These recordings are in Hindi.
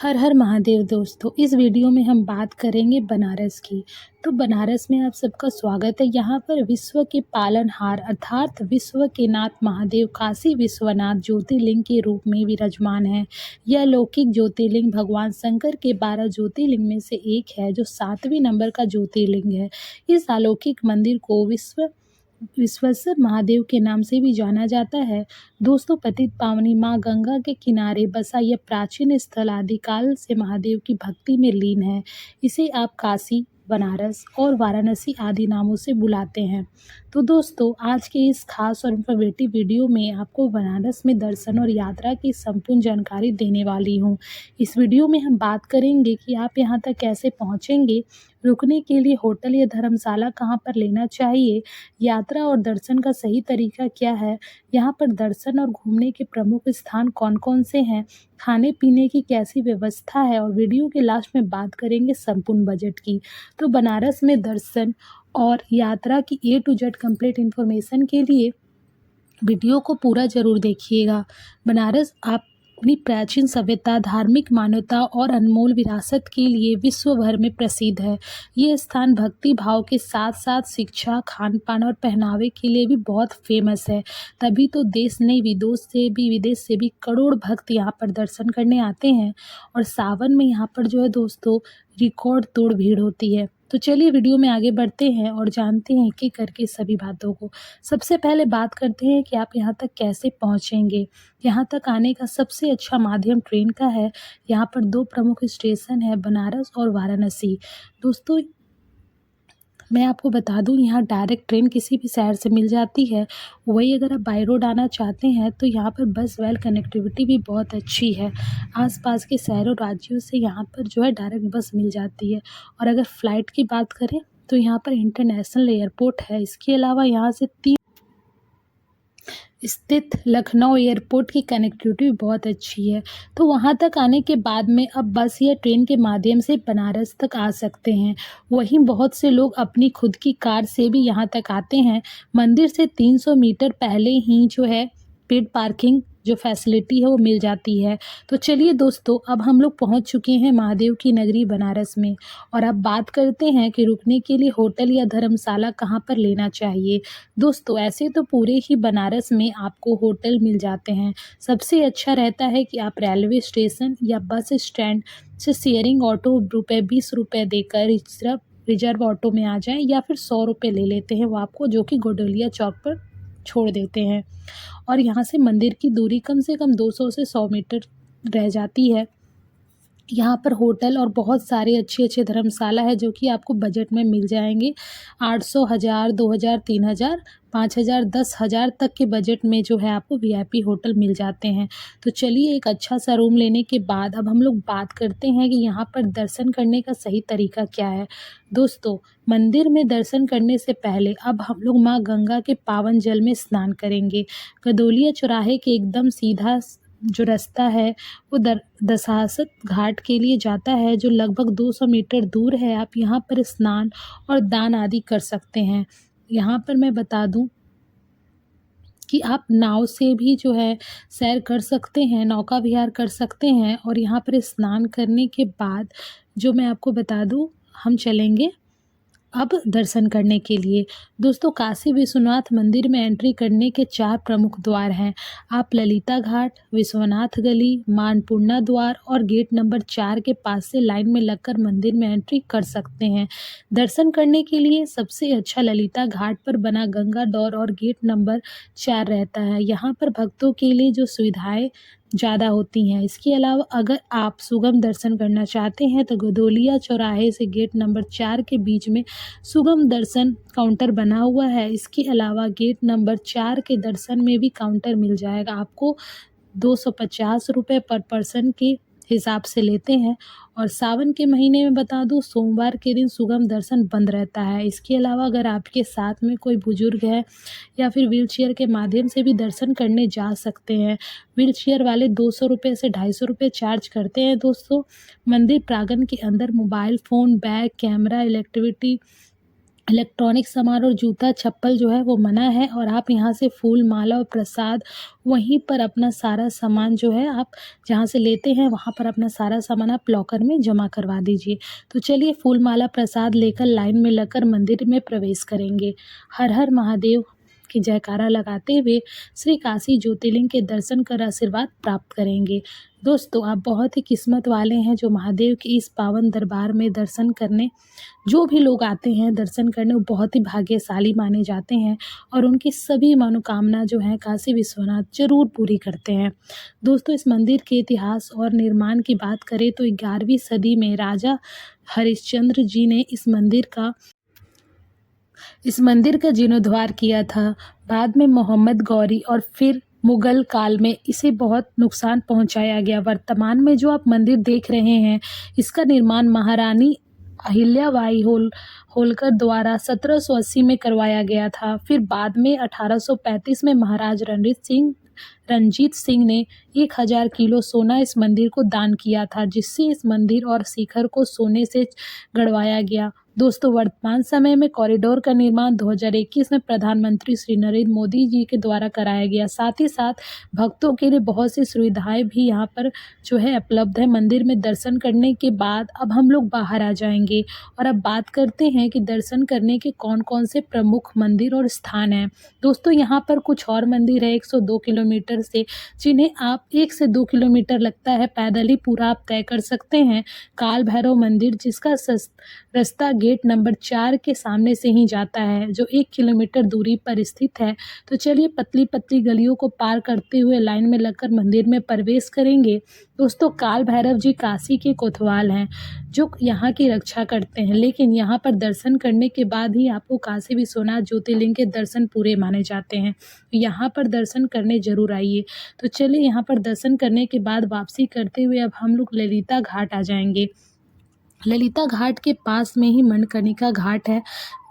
हर हर महादेव दोस्तों। इस वीडियो में हम बात करेंगे बनारस की। तो बनारस में आप सबका स्वागत है। यहाँ पर विश्व के पालनहार अर्थात विश्व के नाथ महादेव काशी विश्वनाथ ज्योतिर्लिंग के रूप में विराजमान है। यह अलौकिक ज्योतिर्लिंग भगवान शंकर के 12 ज्योतिर्लिंग में से एक है, जो 7वें नंबर का ज्योतिर्लिंग है। इस अलौकिक मंदिर को विश्वेश्वर महादेव के नाम से भी जाना जाता है। दोस्तों, पतित पावनी माँ गंगा के किनारे बसा यह प्राचीन स्थल आदिकाल से महादेव की भक्ति में लीन है। इसे आप काशी, बनारस और वाराणसी आदि नामों से बुलाते हैं। तो दोस्तों, आज के इस खास और इन्फॉर्मेटिव वीडियो में आपको बनारस में दर्शन और यात्रा की संपूर्ण जानकारी देने वाली हूँ। इस वीडियो में हम बात करेंगे कि आप यहाँ तक कैसे पहुँचेंगे, रुकने के लिए होटल या धर्मशाला कहाँ पर लेना चाहिए, यात्रा और दर्शन का सही तरीका क्या है, यहाँ पर दर्शन और घूमने के प्रमुख स्थान कौन कौन से हैं, खाने पीने की कैसी व्यवस्था है, और वीडियो के लास्ट में बात करेंगे संपूर्ण बजट की। तो बनारस में दर्शन और यात्रा की A to Z complete information के लिए वीडियो को पूरा ज़रूर देखिएगा। बनारस अपनी प्राचीन सभ्यता, धार्मिक मान्यता और अनमोल विरासत के लिए विश्व भर में प्रसिद्ध है। ये स्थान भक्ति भाव के साथ साथ शिक्षा, खान पान और पहनावे के लिए भी बहुत फेमस है। तभी तो देश नहीं, विदेश से भी करोड़ भक्त यहाँ पर दर्शन करने आते हैं। और सावन में यहाँ पर जो है दोस्तों, रिकॉर्ड तोड़ भीड़ होती है। तो चलिए वीडियो में आगे बढ़ते हैं और जानते हैं एक एक करके सभी बातों को। सबसे पहले बात करते हैं कि आप यहाँ तक कैसे पहुँचेंगे। यहाँ तक आने का सबसे अच्छा माध्यम ट्रेन का है। यहाँ पर 2 प्रमुख स्टेशन है, बनारस और वाराणसी। दोस्तों, मैं आपको बता दूं, यहाँ डायरेक्ट ट्रेन किसी भी शहर से मिल जाती है। वही अगर आप बाई रोड आना चाहते हैं तो यहाँ पर बस वेल कनेक्टिविटी भी बहुत अच्छी है। आसपास के शहरों राज्यों से यहाँ पर जो है डायरेक्ट बस मिल जाती है। और अगर फ़्लाइट की बात करें तो यहाँ पर इंटरनेशनल एयरपोर्ट है। इसके अलावा यहाँ से स्थित लखनऊ एयरपोर्ट की कनेक्टिविटी बहुत अच्छी है। तो वहाँ तक आने के बाद में अब बस या ट्रेन के माध्यम से बनारस तक आ सकते हैं। वहीं बहुत से लोग अपनी खुद की कार से भी यहाँ तक आते हैं। मंदिर से 300 मीटर पहले ही जो है पेड पार्किंग जो फैसिलिटी है वो मिल जाती है। तो चलिए दोस्तों, अब हम लोग पहुँच चुके हैं महादेव की नगरी बनारस में। और अब बात करते हैं कि रुकने के लिए होटल या धर्मशाला कहाँ पर लेना चाहिए। दोस्तों, ऐसे तो पूरे ही बनारस में आपको होटल मिल जाते हैं। सबसे अच्छा रहता है कि आप रेलवे स्टेशन या बस स्टैंड से शेयरिंग ऑटो ₹20 देकर रिजर्व ऑटो में आ जाएं, या फिर ₹100 ले लेते हैं वो आपको, जो कि गोडलिया चौक पर छोड़ देते हैं। और यहाँ से मंदिर की दूरी कम से कम 200 से 100 मीटर रह जाती है। यहाँ पर होटल और बहुत सारे अच्छे धर्मशाला है जो कि आपको बजट में मिल जाएंगे। 800, 1000, 2000, 3000, 5000, 10,000 तक के बजट में जो है आपको VIP होटल मिल जाते हैं। तो चलिए, एक अच्छा सा रूम लेने के बाद अब हम लोग बात करते हैं कि यहाँ पर दर्शन करने का सही तरीका क्या है। दोस्तों, मंदिर में दर्शन करने से पहले अब हम लोग माँ गंगा के पावन जल में स्नान करेंगे। गदोलिया चौराहे के एकदम सीधा जो रास्ता है वो दशाश्वत घाट के लिए जाता है, जो लगभग 200 मीटर दूर है। आप यहाँ पर स्नान और दान आदि कर सकते हैं। यहाँ पर मैं बता दूं कि आप नाव से भी जो है सैर कर सकते हैं, नौका विहार कर सकते हैं। और यहाँ पर स्नान करने के बाद जो मैं आपको बता दूं, हम चलेंगे अब दर्शन करने के लिए। दोस्तों, काशी विश्वनाथ मंदिर में एंट्री करने के 4 प्रमुख द्वार हैं। आप ललिता घाट, विश्वनाथ गली, मां अन्नपूर्णा द्वार और गेट नंबर 4 के पास से लाइन में लगकर मंदिर में एंट्री कर सकते हैं। दर्शन करने के लिए सबसे अच्छा ललिता घाट पर बना गंगा डोर और गेट नंबर 4 रहता है। यहाँ पर भक्तों के लिए जो सुविधाएं ज़्यादा होती हैं। इसके अलावा अगर आप सुगम दर्शन करना चाहते हैं तो गदोलिया चौराहे से गेट नंबर 4 के बीच में सुगम दर्शन काउंटर बना हुआ है। इसके अलावा गेट नंबर 4 के दर्शन में भी काउंटर मिल जाएगा आपको। ₹250 पर पर्सन के हिसाब से लेते हैं। और सावन के महीने में बता दूं, सोमवार के दिन सुगम दर्शन बंद रहता है। इसके अलावा अगर आपके साथ में कोई बुजुर्ग है या फिर व्हीलचेयर के माध्यम से भी दर्शन करने जा सकते हैं। व्हीलचेयर वाले ₹200 से ₹250 चार्ज करते हैं। दोस्तों, मंदिर प्रांगण के अंदर mobile phone, bag, camera, electricity electronic सामान और जूता चप्पल जो है वो मना है, और आप यहाँ से फूल माला और प्रसाद वहीं पर अपना सारा सामान जो है आप जहाँ से लेते हैं वहाँ पर अपना सारा सामान आप लॉकर में जमा करवा दीजिए। तो चलिए फूल माला प्रसाद लेकर लाइन में लगकर मंदिर में प्रवेश करेंगे। हर हर महादेव की जयकारा लगाते हुए श्री काशी ज्योतिर्लिंग के दर्शन कर आशीर्वाद प्राप्त करेंगे। दोस्तों, आप बहुत ही किस्मत वाले हैं जो महादेव के इस पावन दरबार में दर्शन करने, जो भी लोग आते हैं दर्शन करने, वो बहुत ही भाग्यशाली माने जाते हैं और उनकी सभी मनोकामना जो है काशी विश्वनाथ जरूर पूरी करते हैं। दोस्तों, इस मंदिर के इतिहास और निर्माण की बात करें तो 11वीं सदी में राजा हरिश्चंद्र जी ने इस मंदिर का जीर्णोद्धार किया था। बाद में मोहम्मद गौरी और फिर मुगल काल में इसे बहुत नुकसान पहुंचाया गया। वर्तमान में जो आप मंदिर देख रहे हैं, इसका निर्माण महारानी अहिल्याबाई होलकर द्वारा 1780 में करवाया गया था। फिर बाद में 1835 में महाराज रंजीत सिंह ने 1000 किलो सोना इस मंदिर को दान किया था, जिससे इस मंदिर और शिखर को सोने से गढ़वाया गया। दोस्तों, वर्तमान समय में कॉरिडोर का निर्माण 2021 में प्रधानमंत्री श्री नरेंद्र मोदी जी के द्वारा कराया गया। साथ ही साथ भक्तों के लिए बहुत सी सुविधाएं भी यहाँ पर जो है उपलब्ध है। मंदिर में दर्शन करने के बाद अब हम लोग बाहर आ जाएंगे और अब बात करते हैं कि दर्शन करने के कौन कौन से प्रमुख मंदिर और स्थान हैं। दोस्तों, यहाँ पर कुछ और मंदिर है 102 किलोमीटर से, जिन्हें आप 1 से 2 किलोमीटर लगता है पैदल ही पूरा आप तय कर सकते हैं। काल भैरव मंदिर, जिसका रास्ता गेट नंबर 4 के सामने से ही जाता है, जो 1 किलोमीटर दूरी पर स्थित है। तो चलिए पतली पतली गलियों को पार करते हुए लाइन में लगकर मंदिर में प्रवेश करेंगे। दोस्तों, काल भैरव जी काशी के कोतवाल हैं, जो यहाँ की रक्षा करते हैं, लेकिन यहाँ पर दर्शन करने के बाद ही आपको काशी विश्वनाथ ज्योतिर्लिंग के दर्शन पूरे माने जाते हैं। यहाँ पर दर्शन करने जरूर आइए। तो चलिए यहाँ पर दर्शन करने के बाद वापसी करते हुए अब हम लोग ललिता घाट आ जाएंगे। ललिता घाट के पास में ही मणिकर्णिका घाट है।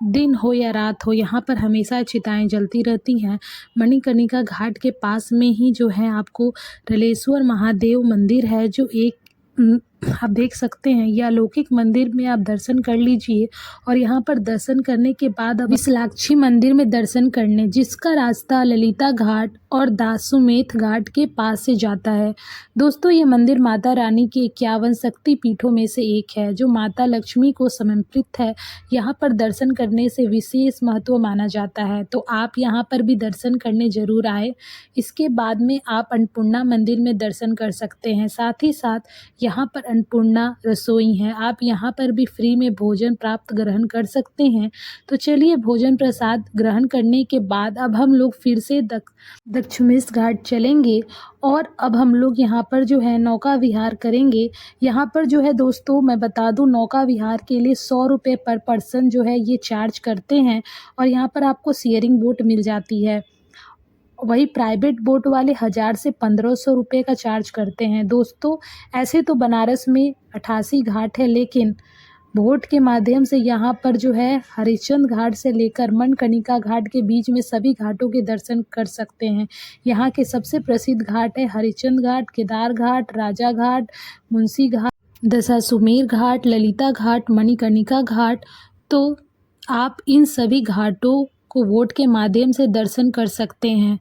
दिन हो या रात हो, यहाँ पर हमेशा चिताएं जलती रहती हैं। मणिकर्णिका घाट के पास में ही जो है आपको रलेश्वर महादेव मंदिर है, जो एक आप देख सकते हैं। यह अलौकिक मंदिर में आप दर्शन कर लीजिए और यहाँ पर दर्शन करने के बाद अब विशालाक्षी मंदिर में दर्शन करने, जिसका रास्ता ललिता घाट और दासुमेध घाट के पास से जाता है। दोस्तों, ये मंदिर माता रानी के 51 शक्ति पीठों में से एक है, जो माता लक्ष्मी को समर्पित है। यहाँ पर दर्शन करने से विशेष महत्व माना जाता है, तो आप यहाँ पर भी दर्शन करने जरूर आए। इसके बाद में आप अन्नपूर्णा मंदिर में दर्शन कर सकते हैं। साथ ही साथ यहाँ पर अन्नपूर्णा रसोई है, आप यहाँ पर भी फ्री में भोजन प्राप्त ग्रहण कर सकते हैं। तो चलिए भोजन प्रसाद ग्रहण करने के बाद अब हम लोग फिर से दक्षिणेश घाट चलेंगे और अब हम लोग यहाँ पर जो है नौका विहार करेंगे। यहाँ पर जो है दोस्तों मैं बता दूँ, नौका विहार के लिए 100 रुपये पर पर्सन जो है ये चार्ज करते हैं और यहाँ पर आपको शेयरिंग बोट मिल जाती है। वही प्राइवेट बोट वाले 1000 से 1500 रुपये का चार्ज करते हैं। दोस्तों, ऐसे तो बनारस में 88 घाट है, लेकिन बोट के माध्यम से यहाँ पर जो है हरिश्चंद्र घाट से लेकर मणिकर्णिका घाट के बीच में सभी घाटों के दर्शन कर सकते हैं। यहाँ के सबसे प्रसिद्ध घाट है हरिश्चंद्र घाट, केदार घाट, राजा घाट, मुंशी घाट, दशाश्वमेध घाट, ललिता घाट, मणिकर्णिका घाट। तो आप इन सभी घाटों को वोट के माध्यम से दर्शन कर सकते हैं।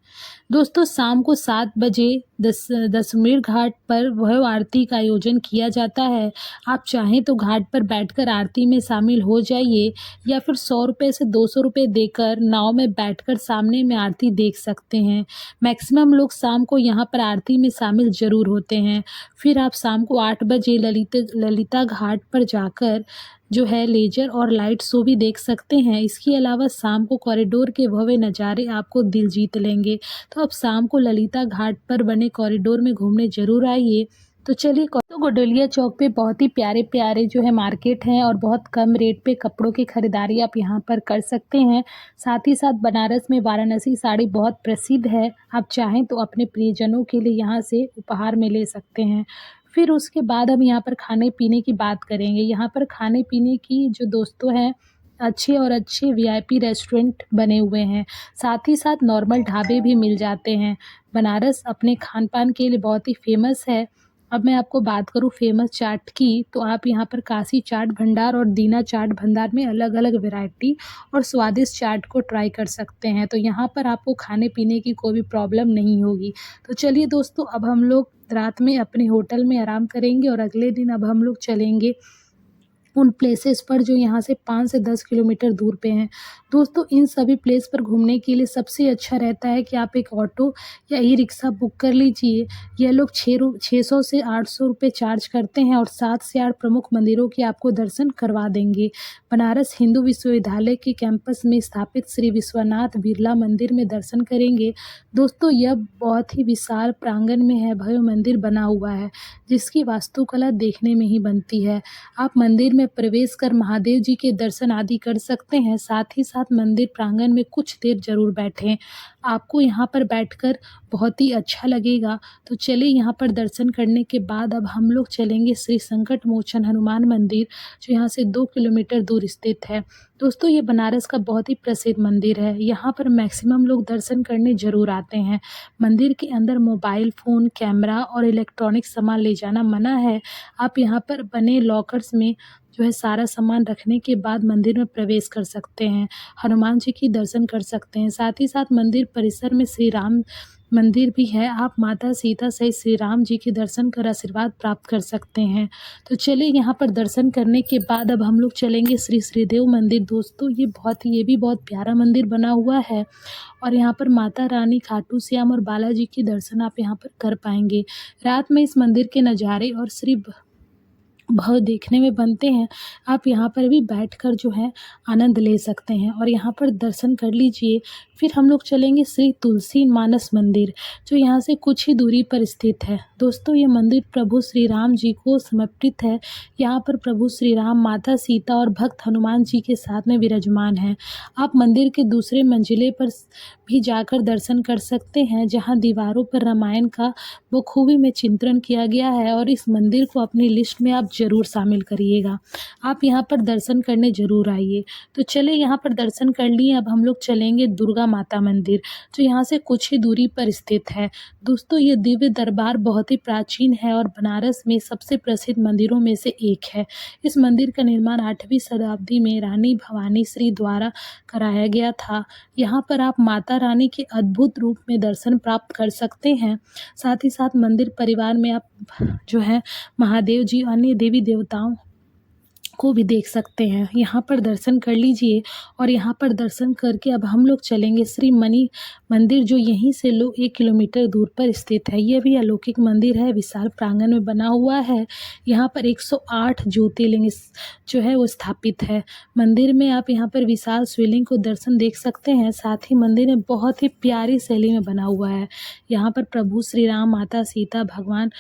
दोस्तों, शाम को 7 बजे दशमेध घाट पर भव्य आरती का आयोजन किया जाता है। आप चाहें तो घाट पर बैठकर आरती में शामिल हो जाइए या फिर 100 रुपये से 200 रुपये देकर नाव में बैठकर सामने में आरती देख सकते हैं। मैक्सिमम लोग शाम को यहाँ पर आरती में शामिल ज़रूर होते हैं। फिर आप शाम को 8 बजे ललिता घाट पर जाकर जो है लेजर और लाइट शो भी देख सकते हैं। इसके अलावा शाम को कॉरिडोर के भव्य नज़ारे आपको दिल जीत लेंगे। तो अब शाम को ललिता घाट पर बने कॉरिडोर में घूमने जरूर आइए। तो चलिए, तो गडोलिया चौक पे बहुत ही प्यारे प्यारे जो है मार्केट हैं और बहुत कम रेट पे कपड़ों की खरीदारी आप यहाँ पर कर सकते हैं। साथ ही साथ बनारस में वाराणसी साड़ी बहुत प्रसिद्ध है, आप चाहें तो अपने प्रियजनों के लिए यहाँ से उपहार में ले सकते हैं। फिर उसके बाद हम यहाँ पर खाने पीने की बात करेंगे। यहाँ पर खाने पीने की जो दोस्तों हैं अच्छे वीआईपी रेस्टोरेंट बने हुए हैं, साथ ही साथ नॉर्मल ढाबे भी मिल जाते हैं। बनारस अपने खान पान के लिए बहुत ही फेमस है। अब मैं आपको बात करूँ फ़ेमस चाट की, तो आप यहाँ पर काशी चाट भंडार और दीना चाट भंडार में अलग-अलग वैरायटी और स्वादिष्ट चाट को ट्राई कर सकते हैं। तो यहाँ पर आपको खाने-पीने की कोई भी प्रॉब्लम नहीं होगी। तो चलिए दोस्तों, अब हम लोग रात में अपने होटल में आराम करेंगे और अगले दिन अब हम लोग चलेंगे उन प्लेसेस पर जो यहाँ से 5 से 10 किलोमीटर दूर पे हैं। दोस्तों, इन सभी प्लेस पर घूमने के लिए सबसे अच्छा रहता है कि आप एक ऑटो या ई-रिक्शा बुक कर लीजिए। यह लोग 600 से 800 रुपए चार्ज करते हैं और 7 से 8 प्रमुख मंदिरों के आपको दर्शन करवा देंगे। बनारस हिंदू विश्वविद्यालय के कैंपस में स्थापित श्री विश्वनाथ बिरला मंदिर में दर्शन करेंगे। दोस्तों, यह बहुत ही विशाल प्रांगण में है भव्य मंदिर बना हुआ है, जिसकी वास्तुकला देखने में ही बनती है। आप मंदिर में प्रवेश कर महादेव जी के दर्शन आदि कर सकते हैं। साथ ही साथ मंदिर प्रांगण में कुछ देर ज़रूर बैठें, आपको यहाँ पर बैठकर बहुत ही अच्छा लगेगा। तो चलिए, यहाँ पर दर्शन करने के बाद अब हम लोग चलेंगे श्री संकट मोचन हनुमान मंदिर, जो यहाँ से 2 किलोमीटर दूर स्थित है। दोस्तों, ये बनारस का बहुत ही प्रसिद्ध मंदिर है। यहाँ पर मैक्सिमम लोग दर्शन करने ज़रूर आते हैं। मंदिर के अंदर मोबाइल फ़ोन, कैमरा और इलेक्ट्रॉनिक सामान ले जाना मना है। आप यहाँ पर बने लॉकर्स में जो है सारा सामान रखने के बाद मंदिर में प्रवेश कर सकते हैं। हनुमान जी की दर्शन कर सकते हैं। साथ ही साथ मंदिर परिसर में श्री राम मंदिर भी है। आप माता सीता सहित श्री राम जी के दर्शन कर आशीर्वाद प्राप्त कर सकते हैं। तो चलिए, यहाँ पर दर्शन करने के बाद अब हम लोग चलेंगे श्री श्रीदेव मंदिर। दोस्तों, ये भी बहुत प्यारा मंदिर बना हुआ है और यहाँ पर माता रानी, खाटू श्याम और बालाजी के दर्शन आप यहाँ पर कर पाएंगे। रात में इस मंदिर के नज़ारे और श्री भाव देखने में बनते हैं। आप यहाँ पर भी बैठकर जो है आनंद ले सकते हैं और यहाँ पर दर्शन कर लीजिए। फिर हम लोग चलेंगे श्री तुलसी मानस मंदिर, जो यहाँ से कुछ ही दूरी पर स्थित है। दोस्तों, ये मंदिर प्रभु श्री राम जी को समर्पित है। यहाँ पर प्रभु श्री राम, माता सीता और भक्त हनुमान जी के साथ में विराजमान हैं। आप मंदिर के दूसरे मंजिले पर भी जाकर दर्शन कर सकते हैं, जहाँ दीवारों पर रामायण का बखूबी में चित्रण किया गया है और इस मंदिर को अपनी लिस्ट में आप ज़रूर शामिल करिएगा। आप यहाँ पर दर्शन करने ज़रूर आइए। तो चलिए, यहाँ पर दर्शन कर लिए, अब हम लोग चलेंगे दुर्गा माता मंदिर, जो यहाँ से कुछ ही दूरी पर स्थित है। दोस्तों, ये दिव्य दरबार बहुत ही प्राचीन है और बनारस में सबसे प्रसिद्ध मंदिरों में से एक है। इस मंदिर का निर्माण 8वीं शताब्दी में रानी भवानी श्री द्वारा कराया गया था। यहाँ पर आप माता रानी के अद्भुत रूप में दर्शन प्राप्त कर सकते हैं। साथ ही साथ मंदिर परिवार में आप जो है महादेव जी, अन्य देवी देवताओं को भी देख सकते हैं। यहाँ पर दर्शन कर लीजिए और यहाँ पर दर्शन करके अब हम लोग चलेंगे श्री मणि मंदिर, जो यहीं से 1 किलोमीटर दूर पर स्थित है। यह भी अलौकिक मंदिर है, विशाल प्रांगण में बना हुआ है। यहाँ पर 108 ज्योतिर्लिंग जो है वो स्थापित है। मंदिर में आप यहाँ पर विशाल शिवलिंग को दर्शन देख सकते हैं। साथ ही मंदिर में बहुत ही प्यारी शैली में बना हुआ है। यहाँ पर प्रभु श्री राम, माता सीता, भगवान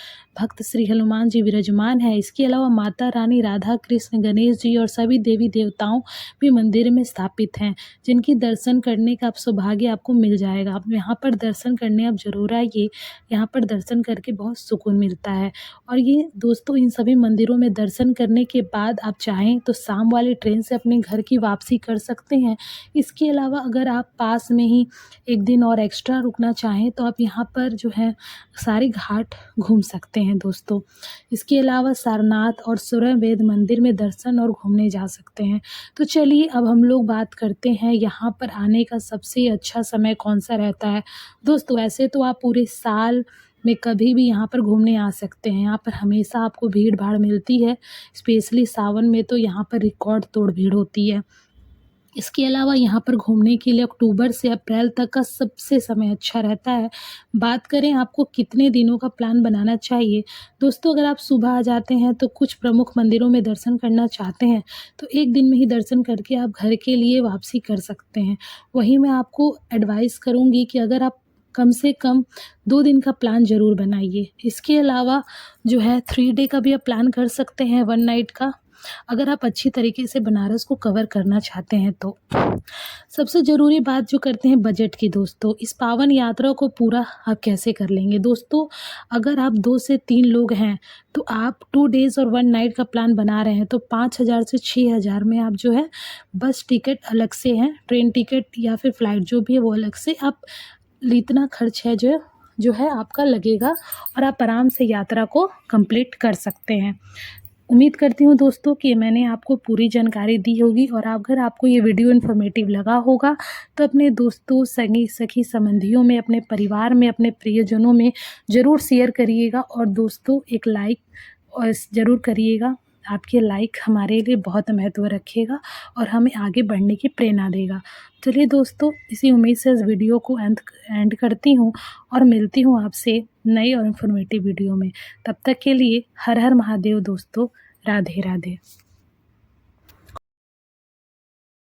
भक्त श्री हनुमान जी विराजमान है। इसके अलावा माता रानी, राधा कृष्ण, गणेश जी और सभी देवी देवताओं भी मंदिर में स्थापित हैं, जिनकी दर्शन करने का सौभाग्य आपको मिल जाएगा। आप यहाँ पर दर्शन करने आप जरूर आइए। यहाँ पर दर्शन करके बहुत सुकून मिलता है। और ये दोस्तों, इन सभी मंदिरों में दर्शन करने के बाद आप चाहें तो शाम वाली ट्रेन से अपने घर की वापसी कर सकते हैं। इसके अलावा अगर आप पास में ही एक दिन और एक्स्ट्रा रुकना चाहें तो आप यहाँ पर जो है सारे घाट घूम सकते हैं दोस्तों। इसके अलावा सारनाथ और सूर्यवेद मंदिर में दर्शन और घूमने जा सकते हैं। तो चलिए, अब हम लोग बात करते हैं यहाँ पर आने का सबसे अच्छा समय कौन सा रहता है। दोस्तों, वैसे तो आप पूरे साल में कभी भी यहाँ पर घूमने आ सकते हैं। यहाँ पर हमेशा आपको भीड़ भाड़ मिलती है। स्पेशली सावन में तो यहाँ पर रिकॉर्ड तोड़ भीड़ होती है। इसके अलावा यहाँ पर घूमने के लिए अक्टूबर से अप्रैल तक का सबसे समय अच्छा रहता है। बात करें आपको कितने दिनों का प्लान बनाना चाहिए। दोस्तों, अगर आप सुबह आ जाते हैं तो कुछ प्रमुख मंदिरों में दर्शन करना चाहते हैं तो एक दिन में ही दर्शन करके आप घर के लिए वापसी कर सकते हैं। वहीं मैं आपको एडवाइस करूँगी कि अगर आप कम से कम 2 दिन का प्लान ज़रूर बनाइए। इसके अलावा जो है 3 डे का भी आप प्लान कर सकते हैं, 1 नाइट का, अगर आप अच्छी तरीके से बनारस को कवर करना चाहते हैं तो। सबसे ज़रूरी बात जो करते हैं बजट की दोस्तों, इस पावन यात्रा को पूरा आप कैसे कर लेंगे। दोस्तों, अगर आप 2 से 3 लोग हैं तो आप 2 डेज़ और 1 नाइट का प्लान बना रहे हैं तो 5,000 से 6,000 में आप जो है बस टिकट अलग से है, ट्रेन टिकट या फिर फ़्लाइट जो भी है वो अलग से आप इतना खर्च है जो जो है आपका लगेगा और आप आराम से यात्रा को कंप्लीट कर सकते हैं। उम्मीद करती हूँ दोस्तों कि मैंने आपको पूरी जानकारी दी होगी, और अगर आपको ये वीडियो इन्फॉर्मेटिव लगा होगा तो अपने दोस्तों, सगी-सखी संबंधियों में, अपने परिवार में, अपने प्रियजनों में ज़रूर शेयर करिएगा। और दोस्तों एक लाइक और ज़रूर करिएगा। आपके लाइक हमारे लिए बहुत महत्व रखेगा और हमें आगे बढ़ने की प्रेरणा देगा। चलिए दोस्तों, इसी उम्मीद से इस वीडियो को एंड करती हूँ और मिलती हूँ आपसे नई और इन्फॉर्मेटिव वीडियो में। तब तक के लिए हर हर महादेव दोस्तों। राधे राधे।